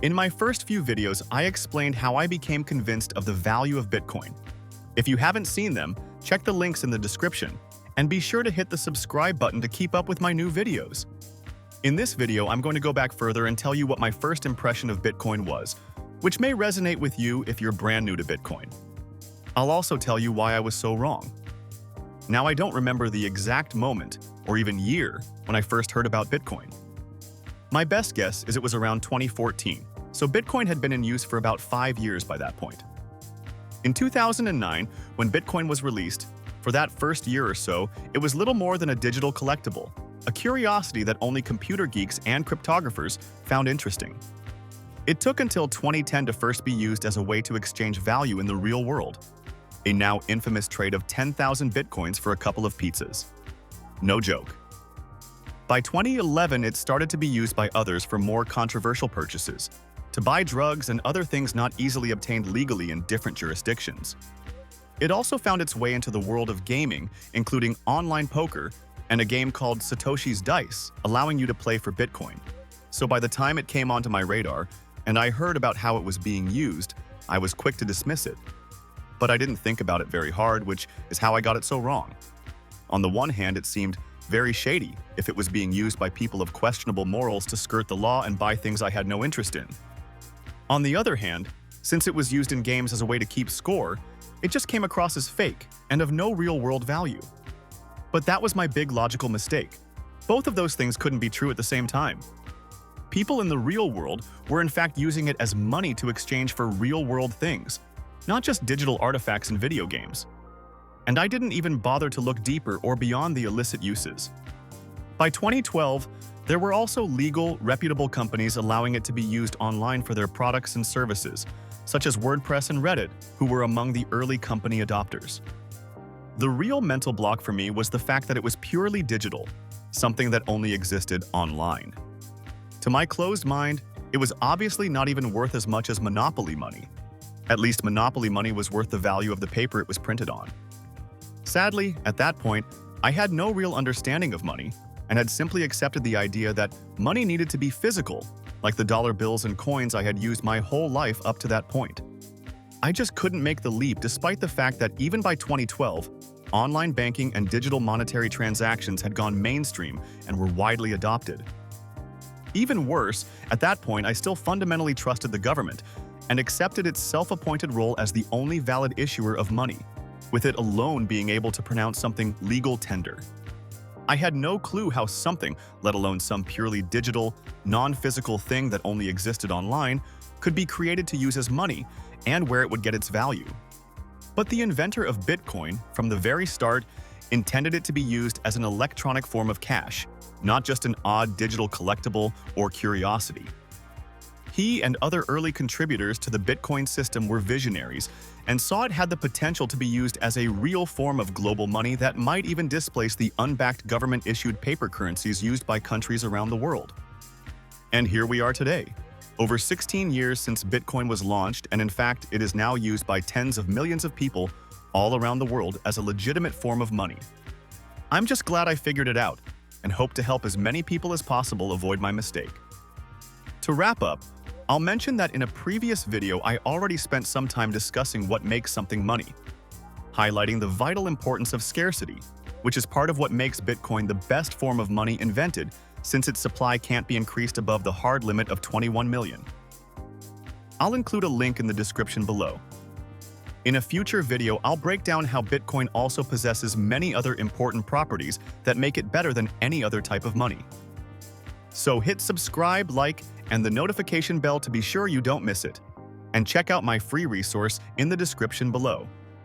In my first few videos, I explained how I became convinced of the value of Bitcoin. If you haven't seen them, check the links in the description, and be sure to hit the subscribe button to keep up with my new videos. In this video, I'm going to go back further and tell you what my first impression of Bitcoin was, which may resonate with you if you're brand new to Bitcoin. I'll also tell you why I was so wrong. Now, I don't remember the exact moment or even year when I first heard about Bitcoin. My best guess is it was around 2014, so Bitcoin had been in use for about 5 years by that point. In 2009, when Bitcoin was released, for that first year or so, it was little more than a digital collectible, a curiosity that only computer geeks and cryptographers found interesting. It took until 2010 to first be used as a way to exchange value in the real world, a now infamous trade of 10,000 Bitcoins for a couple of pizzas. No joke. By 2011, it started to be used by others for more controversial purchases, to buy drugs and other things not easily obtained legally in different jurisdictions. It also found its way into the world of gaming, including online poker and a game called Satoshi's Dice, allowing you to play for Bitcoin. So by the time it came onto my radar, and I heard about how it was being used, I was quick to dismiss it. But I didn't think about it very hard, which is how I got it so wrong. On the one hand, it seemed very shady if it was being used by people of questionable morals to skirt the law and buy things I had no interest in. On the other hand, since it was used in games as a way to keep score, it just came across as fake and of no real-world value. But that was my big logical mistake. Both of those things couldn't be true at the same time. People in the real world were in fact using it as money to exchange for real-world things, not just digital artifacts in video games. And I didn't even bother to look deeper or beyond the illicit uses. By 2012, there were also legal, reputable companies allowing it to be used online for their products and services, such as WordPress and Reddit, who were among the early company adopters. The real mental block for me was the fact that it was purely digital, something that only existed online. To my closed mind, it was obviously not even worth as much as Monopoly money. At least Monopoly money was worth the value of the paper it was printed on. Sadly, at that point, I had no real understanding of money and had simply accepted the idea that money needed to be physical, like the dollar bills and coins I had used my whole life up to that point. I just couldn't make the leap despite the fact that even by 2012, online banking and digital monetary transactions had gone mainstream and were widely adopted. Even worse, at that point I still fundamentally trusted the government and accepted its self-appointed role as the only valid issuer of money, with it alone being able to pronounce something legal tender. I had no clue how something, let alone some purely digital, non-physical thing that only existed online, could be created to use as money and where it would get its value. But the inventor of Bitcoin, from the very start, intended it to be used as an electronic form of cash, not just an odd digital collectible or curiosity. He and other early contributors to the Bitcoin system were visionaries and saw it had the potential to be used as a real form of global money that might even displace the unbacked government-issued paper currencies used by countries around the world. And here we are today, over 16 years since Bitcoin was launched, and in fact, it is now used by tens of millions of people all around the world as a legitimate form of money. I'm just glad I figured it out and hope to help as many people as possible avoid my mistake. To wrap up, I'll mention that in a previous video I already spent some time discussing what makes something money, highlighting the vital importance of scarcity, which is part of what makes Bitcoin the best form of money invented since its supply can't be increased above the hard limit of 21 million. I'll include a link in the description below. In a future video, I'll break down how Bitcoin also possesses many other important properties that make it better than any other type of money. So hit subscribe, like, and the notification bell to be sure you don't miss it. And check out my free resource in the description below.